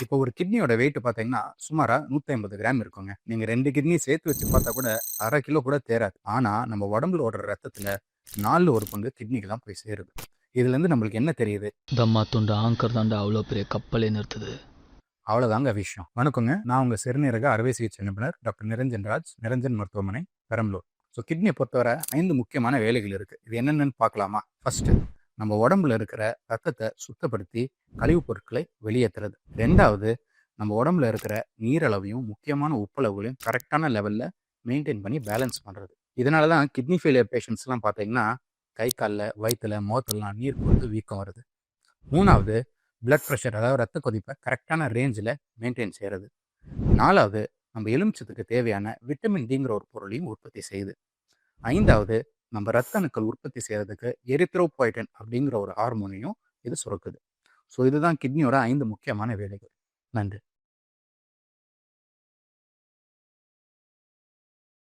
இப்போ ஒரு கிட்னியோட வெயிட் பார்த்தீங்கன்னா சுமாரா 150 கிராம் இருக்குங்க. நீங்க 2 கிட்னி சேர்த்து வச்சு பார்த்தா கூட 1/2 கிலோ கூட தேராது. ஆனா நம்ம உடம்புல ஓடுற ரத்தத்துல 4 ஒரு பங்கு கிட்னிக்கு தான் போய் சேருது. இதுல இருந்து நம்மளுக்கு என்ன தெரியுது? தம்மா துண்டு ஆங்கர் தாண்டா அவ்வளோ பெரிய கப்பலே நிறுத்துது. அவ்வளவுதாங்க விஷயம். வணக்கங்க, நான் உங்க சிறுநீரக அறுவை சிகிச்சை நிபுணர் டாக்டர் நிரஞ்சன் ராஜ், நிரஞ்சன் மருத்துவமனை, பெரம்பலூர். ஸோ கிட்னியை பொறுத்தவரை 5 முக்கியமான வேலைகள் இருக்கு. இது என்னென்னு பார்க்கலாமா? ஃபர்ஸ்ட், நம்ம உடம்புல இருக்கிற ரத்தத்தை சுத்தப்படுத்தி கழிவுப் பொருட்களை வெளியேற்றுறது. ரெண்டாவது, நம்ம உடம்புல இருக்கிற நீரளவையும் முக்கியமான உப்பளவுகளையும் கரெக்டான லெவலில் மெயின்டைன் பண்ணி பேலன்ஸ் பண்ணுறது. இதனால தான் கிட்னி ஃபெயிலியர் பேஷண்ட்ஸ்லாம் பார்த்தீங்கன்னா கை காலில், வயிற்றுல, முகத்துலலாம் நீர் கொடுத்து வீக்கம் வருது. மூணாவது, பிளட் ப்ரெஷர், அதாவது ரத்த கொதிப்பை கரெக்டான ரேஞ்சில் மெயின்டைன் செய்கிறது. நாலாவது, நம்ம எலுமிச்சத்துக்கு தேவையான விட்டமின் டிங்கிற ஒரு பொருளையும் உற்பத்தி செய்யுது. ஐந்தாவது, நம்ம ரத்த அணுக்கள் உற்பத்தி செய்யறதுக்கு எரித்ரோபாய்டின் அப்படிங்கிற ஒரு ஹார்மோனையும் இது சுரக்குது. ஸோ இதுதான் கிட்னியோட 5 முக்கியமான வேலைகள். நன்றி.